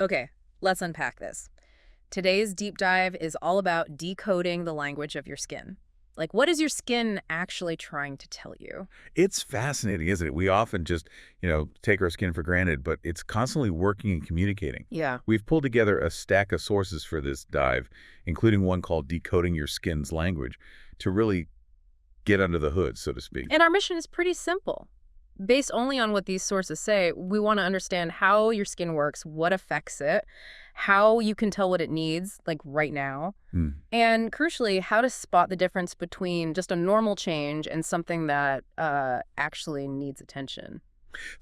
Okay, let's unpack this. Today's deep dive is all about decoding the language of your skin. Like, what is your skin actually trying to tell you? It's fascinating, isn't it? We often just, take our skin for granted, but it's constantly working and communicating. Yeah. We've pulled together a stack of sources for this dive, including one called Decoding Your Skin's Language, to really get under the hood, so to speak. And our mission is pretty simple. Based only on what these sources say, we want to understand how your skin works, what affects it, how you can tell what it needs, like right now, Hmm. and crucially, how to spot the difference between just a normal change and something that actually needs attention.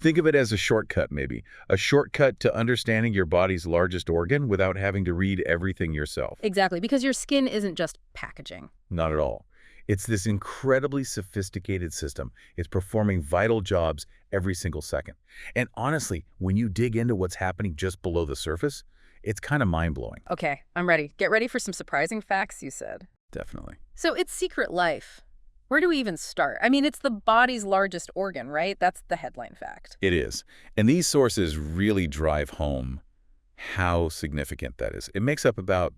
Think of it as a shortcut, maybe. A shortcut to understanding your body's largest organ without having to read everything yourself. Exactly, because your skin isn't just packaging. Not at all. It's this incredibly sophisticated system. It's performing vital jobs every single second. And honestly, when you dig into what's happening just below the surface, it's kind of mind-blowing. Okay, I'm ready. Get ready for some surprising facts, you said. Definitely. So it's Secret Life. Where do we even start? I mean, it's the body's largest organ, right? That's the headline fact. It is. And these sources really drive home how significant that is. It makes up about,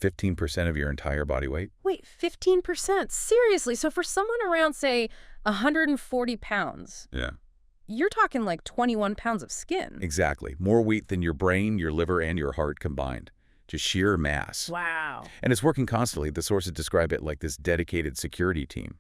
15% of your entire body weight? Wait, 15%? Seriously? So for someone around, say, 140 pounds, Yeah. you're talking like 21 pounds of skin. Exactly. More weight than your brain, your liver, and your heart combined. Just sheer mass. Wow. And it's working constantly. The sources describe it like this dedicated security team,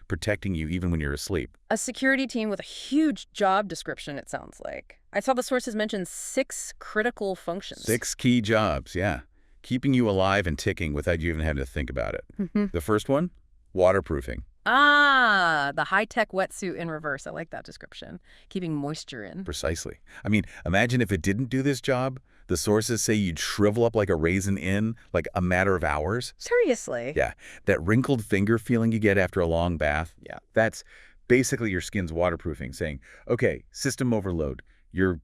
protecting you even when you're asleep. A security team with a huge job description, it sounds like. I saw the sources mention 6 critical functions. 6 key jobs, yeah. Keeping you alive and ticking without you even having to think about it. Mhm. The first one, waterproofing. Ah, the high-tech wetsuit in reverse. I like that description. Keeping moisture in. Precisely. I mean, imagine if it didn't do this job. The sources say you'd shrivel up like a raisin in like a matter of hours. Seriously? Yeah, that wrinkled finger feeling you get after a long bath. Yeah, that's basically your skin's waterproofing, saying, okay, system overload. You're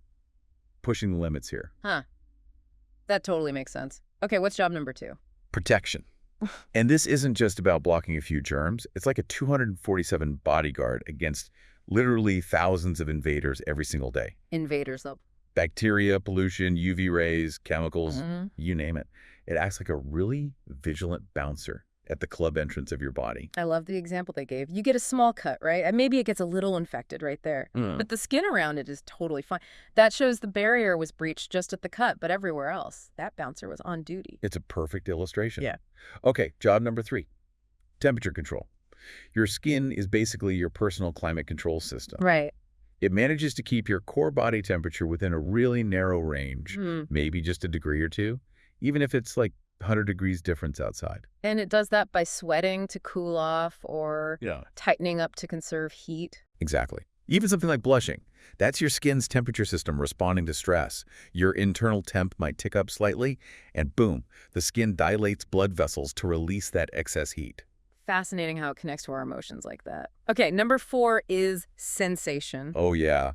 pushing the limits here. Huh. That totally makes sense. Okay, what's job number 2? Protection. And this isn't just about blocking a few germs. It's like a 247 bodyguard against literally thousands of invaders every single day. Invaders, though. Bacteria, pollution, UV rays, chemicals, Mhm. you name it. It acts like a really vigilant bouncer at the club entrance of your body. I love the example they gave. You get a small cut, right? And maybe it gets a little infected right there. Mm. But the skin around it is totally fine. That shows the barrier was breached just at the cut, but everywhere else, that bouncer was on duty. It's a perfect illustration. Yeah. Okay, job number 3, temperature control. Your skin is basically your personal climate control system. Right. It manages to keep your core body temperature within a really narrow range, Hmm. maybe just a degree or two, even if it's like 100 degrees difference outside. And it does that by sweating to cool off or Yeah. tightening up to conserve heat. Exactly. Even something like blushing. That's your skin's temperature system responding to stress. Your internal temp might tick up slightly, and boom, the skin dilates blood vessels to release that excess heat. Fascinating how it connects to our emotions like that. Okay, number 4 is sensation. Oh yeah,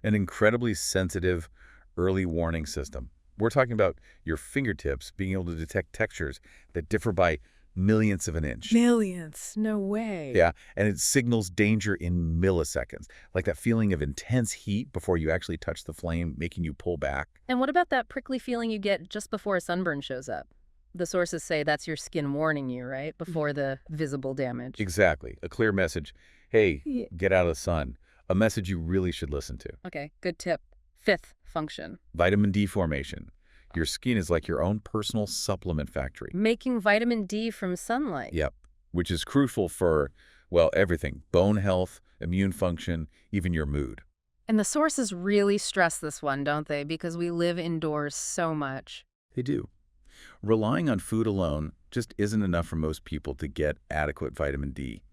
an incredibly sensitive early warning system. We're talking about your fingertips being able to detect textures that differ by millionths of an inch. Millions. No way. Yeah, and it signals danger in milliseconds, like that feeling of intense heat before you actually touch the flame, making you pull back. And what about that prickly feeling you get just before a sunburn shows up? The sources say that's your skin warning you, right? Before the visible damage. Exactly. A clear message. Hey, Yeah. get out of the sun. A message you really should listen to. Okay, good tip. 5th function. Vitamin D formation. Your skin is like your own personal supplement factory. Making vitamin D from sunlight. Yep. Which is crucial for, well, everything. Bone health, immune function, even your mood. And the sources really stress this one, don't they? Because we live indoors so much. They do. Relying on food alone just isn't enough for most people to get adequate vitamin D.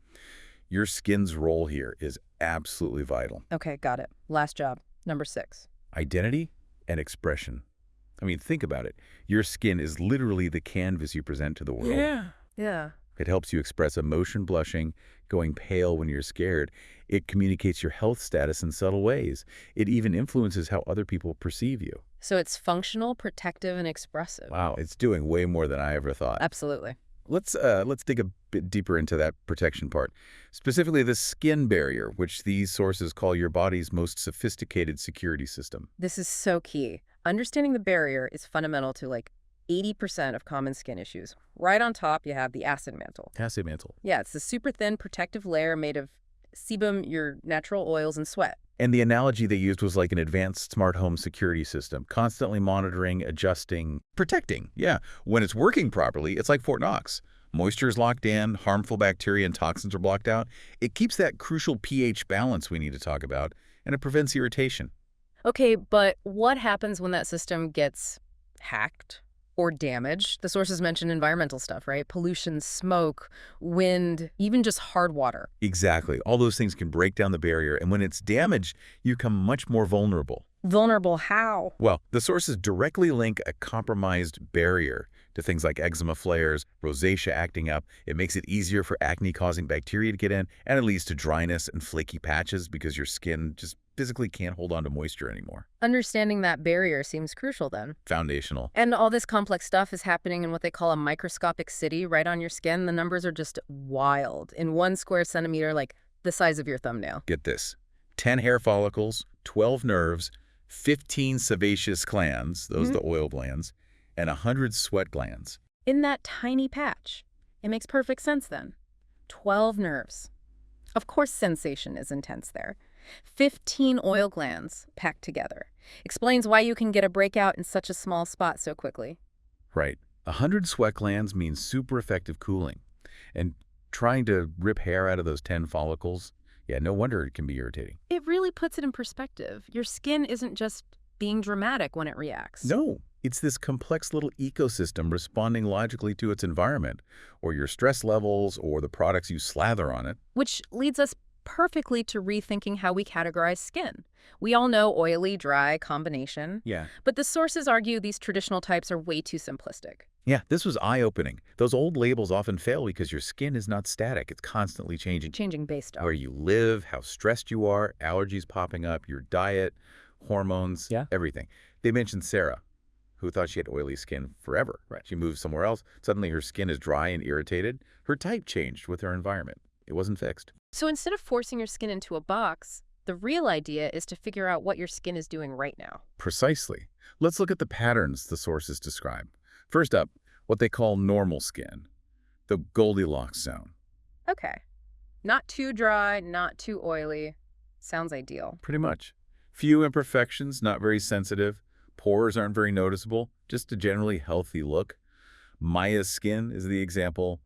Your skin's role here is absolutely vital. Okay, got it. Last job. Number 6. Identity and expression. I mean, think about it. Your skin is literally the canvas you present to the world. Yeah. It helps you express emotion, blushing, going pale when you're scared. It communicates your health status in subtle ways. It even influences how other people perceive you. So it's functional, protective, and expressive. Wow, it's doing way more than I ever thought. Absolutely. Let's dig a bit deeper into that protection part. Specifically, the skin barrier, which these sources call your body's most sophisticated security system. This is so key. Understanding the barrier is fundamental to like 80% of common skin issues. Right on top, you have the acid mantle. Acid mantle. Yeah, it's the super thin protective layer made of sebum, your natural oils, and sweat. And the analogy they used was like an advanced smart home security system, constantly monitoring, adjusting, protecting. Yeah, when it's working properly, it's like Fort Knox. Moisture is locked in, harmful bacteria and toxins are blocked out. It keeps that crucial pH balance we need to talk about, and it prevents irritation. Okay, but what happens when that system gets hacked or damaged? The sources mention environmental stuff, right? Pollution, smoke, wind, even just hard water. Exactly. All those things can break down the barrier, and when it's damaged, you become much more vulnerable. Vulnerable how? Well, the sources directly link a compromised barrier to things like eczema flares, rosacea acting up. It makes it easier for acne-causing bacteria to get in, and it leads to dryness and flaky patches because your skin just physically can't hold on to moisture anymore. Understanding that barrier seems crucial then. Foundational. And all this complex stuff is happening in what they call a microscopic city right on your skin. The numbers are just wild. In 1 square centimeter, like the size of your thumbnail. Get this. 10 hair follicles, 12 nerves, 15 sebaceous glands, those are the oil glands, and 100 sweat glands. In that tiny patch. It makes perfect sense then. 12 nerves. Of course sensation is intense there. 15 oil glands packed together. Explains why you can get a breakout in such a small spot so quickly. Right. 100 sweat glands means super effective cooling. And trying to rip hair out of those 10 follicles, yeah, no wonder it can be irritating. It really puts it in perspective. Your skin isn't just being dramatic when it reacts. No, it's this complex little ecosystem responding logically to its environment, or your stress levels, or the products you slather on it. Which leads us perfectly to rethinking how we categorize skin. We all know oily, dry combination. Yeah. But the sources argue these traditional types are way too simplistic. Yeah, this was eye-opening. Those old labels often fail because your skin is not static. It's constantly changing. Changing based on Where you live, how stressed you are, allergies popping up, your diet, hormones, everything. They mentioned Sarah, who thought she had oily skin forever. Right. She moved somewhere else. Suddenly her skin is dry and irritated. Her type changed with her environment. It wasn't fixed. So instead of forcing your skin into a box, the real idea is to figure out what your skin is doing right now. Precisely. Let's look at the patterns the sources describe. First up, what they call normal skin, the Goldilocks zone. Okay. Not too dry, not too oily. Sounds ideal. Pretty much. Few imperfections, not very sensitive. Pores aren't very noticeable, just a generally healthy look. Maya's skin is the example.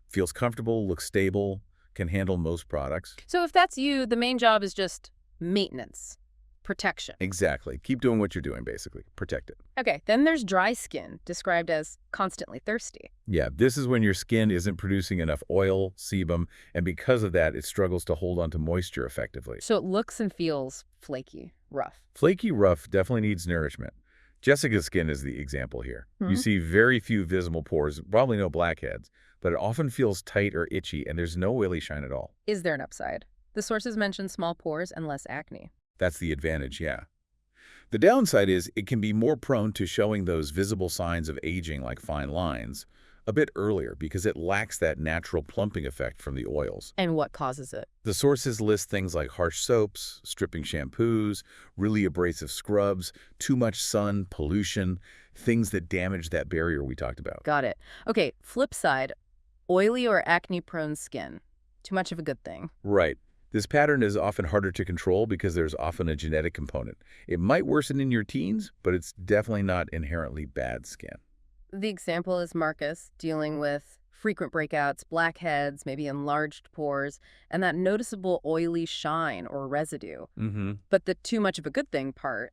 Feels comfortable, looks stable, can handle most products. So if that's you, the main job is just maintenance, protection. Exactly. Keep doing what you're doing, basically. Protect it. Okay, then there's dry skin, described as constantly thirsty. Yeah, this is when your skin isn't producing enough oil, sebum, and because of that, it struggles to hold onto moisture effectively. So it looks and feels flaky, rough. Flaky rough definitely needs nourishment. Jessica's skin is the example here. You see very few visible pores, probably no blackheads, but it often feels tight or itchy, and there's no oily shine at all. Is there an upside? The sources mention small pores and less acne. That's the advantage, yeah. The downside is it can be more prone to showing those visible signs of aging like fine lines a bit earlier because it lacks that natural plumping effect from the oils. And what causes it? The sources list things like harsh soaps, stripping shampoos, really abrasive scrubs, too much sun, pollution, things that damage that barrier we talked about. Got it. Okay, flip side, oily or acne-prone skin. Too much of a good thing. Right. This pattern is often harder to control because there's often a genetic component. It might worsen in your teens, but it's definitely not inherently bad skin. The example is Marcus dealing with frequent breakouts, blackheads, maybe enlarged pores, and that noticeable oily shine or residue. But the too much of a good thing part,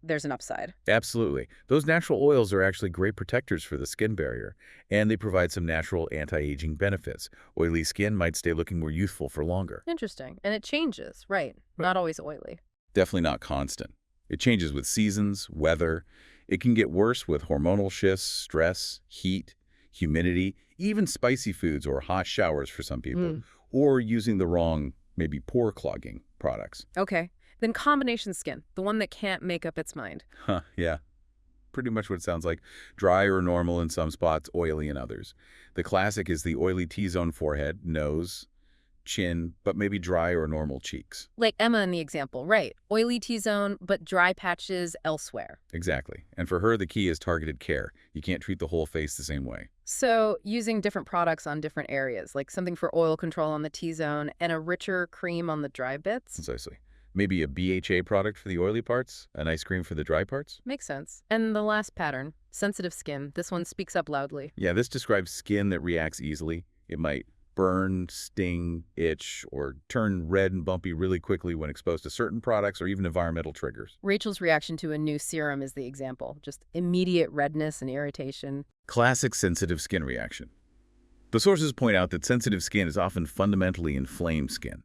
there's an upside. Absolutely. Those natural oils are actually great protectors for the skin barrier, and they provide some natural anti-aging benefits. Oily skin might stay looking more youthful for longer. Interesting. And it changes, right? Not always oily. Definitely not constant. It changes with seasons, weather. It can get worse with hormonal shifts, stress, heat, humidity, even spicy foods or hot showers for some people, or using the wrong, maybe pore clogging products. Okay. Then combination skin, the one that can't make up its mind. Yeah. Pretty much what it sounds like. Dry or normal in some spots, oily in others. The classic is the oily T-zone forehead, nose, chin, but maybe dry or normal cheeks. Like Emma in the example, right? Oily T-zone, but dry patches elsewhere. Exactly. And for her, the key is targeted care. You can't treat the whole face the same way. So using different products on different areas, like something for oil control on the T-zone and a richer cream on the dry bits? Precisely. Maybe a BHA product for the oily parts, an ice cream for the dry parts? Makes sense. And the last pattern, sensitive skin. This one speaks up loudly. Yeah, this describes skin that reacts easily. It might burn, sting, itch, or turn red and bumpy really quickly when exposed to certain products or even environmental triggers. Rachel's reaction to a new serum is the example. Just immediate redness and irritation. Classic sensitive skin reaction. The sources point out that sensitive skin is often fundamentally inflamed skin.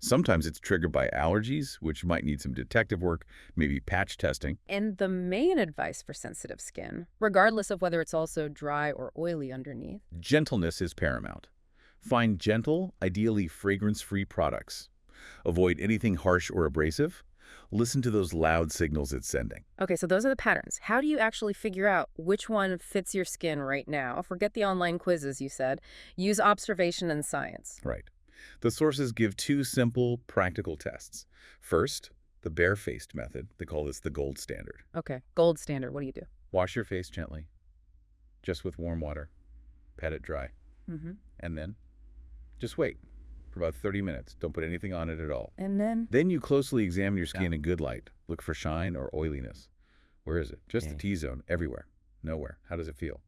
Sometimes it's triggered by allergies, which might need some detective work, maybe patch testing. And the main advice for sensitive skin, regardless of whether it's also dry or oily underneath, Gentleness is paramount. Find gentle, ideally fragrance-free products. Avoid anything harsh or abrasive. Listen to those loud signals it's sending. Okay, so those are the patterns. How do you actually figure out which one fits your skin right now? Forget the online quizzes you said. Use observation and science. Right. The sources give two simple, practical tests. First, the bare-faced method. They call this the gold standard. Okay, gold standard. What do you do? Wash your face gently, just with warm water. Pat it dry. Mm-hmm. And then just wait for about 30 minutes. Don't put anything on it at all. And then? Then you closely examine your skin in good light. Look for shine or oiliness. Where is it? Just the T-zone, everywhere. Nowhere. How does it feel?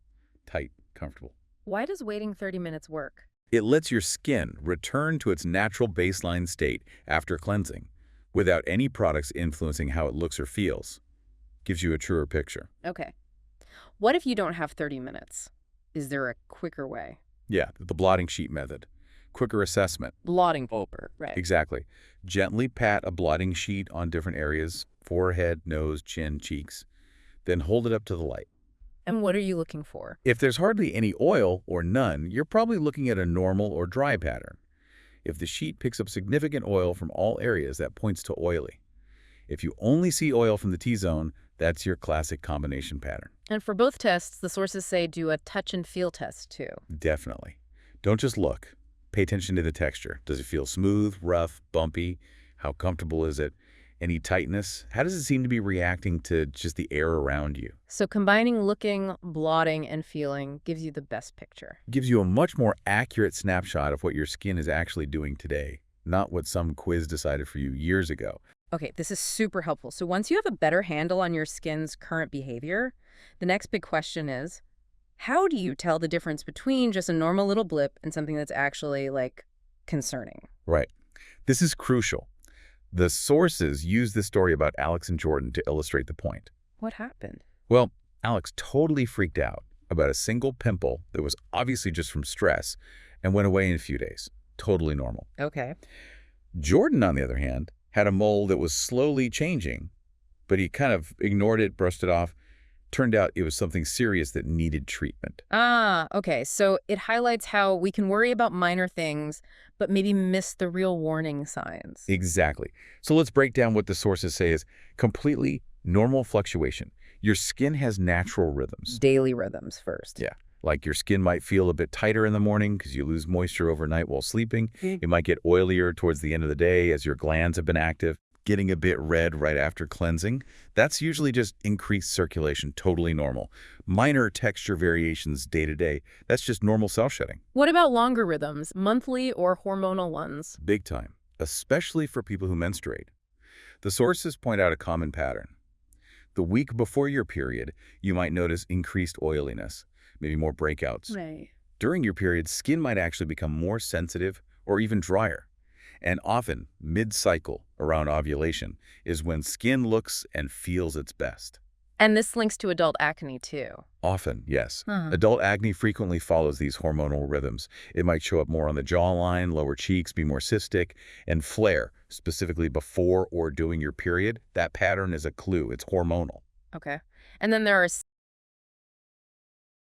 Tight, comfortable. Why does waiting 30 minutes work? It lets your skin return to its natural baseline state after cleansing, without any products influencing how it looks or feels. Gives you a truer picture. Okay. What if you don't have 30 minutes? Is there a quicker way? Yeah, the blotting sheet method. Quicker assessment. Blotting paper, right. Exactly. Gently pat a blotting sheet on different areas, forehead, nose, chin, cheeks. Then hold it up to the light. And what are you looking for? If there's hardly any oil or none, you're probably looking at a normal or dry pattern. If the sheet picks up significant oil from all areas, that points to oily. If you only see oil from the T-zone, that's your classic combination pattern. And for both tests, the sources say do a touch and feel test too. Definitely. Don't just look. Pay attention to the texture. Does it feel smooth, rough, bumpy? How comfortable is it? Any tightness? How does it seem to be reacting to just the air around you? So combining looking, blotting, and feeling gives you the best picture. Gives you a much more accurate snapshot of what your skin is actually doing today, not what some quiz decided for you years ago. Okay, this is super helpful. So once you have a better handle on your skin's current behavior, the next big question is, how do you tell the difference between just a normal little blip and something that's actually, like, concerning? Right. This is crucial. The sources use this story about Alex and Jordan to illustrate the point. What happened? Well, Alex totally freaked out about a single pimple that was obviously just from stress and went away in a few days. Totally normal. Okay. Jordan, on the other hand, had a mole that was slowly changing, but he kind of ignored it, brushed it off. Turned out it was something serious that needed treatment. Ah, okay. So it highlights how we can worry about minor things, but maybe miss the real warning signs. Exactly. So let's break down what the sources say is completely normal fluctuation. Your skin has natural rhythms. Daily rhythms first. Yeah. Like your skin might feel a bit tighter in the morning because you lose moisture overnight while sleeping. It might get oilier towards the end of the day as your glands have been active. Getting a bit red right after cleansing, that's usually just increased circulation, totally normal. Minor texture variations day to day, that's just normal cell shedding. What about longer rhythms, monthly or hormonal ones? Big time, especially for people who menstruate. The sources point out a common pattern. The week before your period, you might notice increased oiliness, maybe more breakouts. Right. During your period, skin might actually become more sensitive or even drier. And often, mid-cycle, around ovulation, is when skin looks and feels its best. And this links to adult acne, too. Often, yes. Adult acne frequently follows these hormonal rhythms. It might show up more on the jawline, lower cheeks, be more cystic, and flare, specifically before or during your period. That pattern is a clue. It's hormonal. Okay. And then there are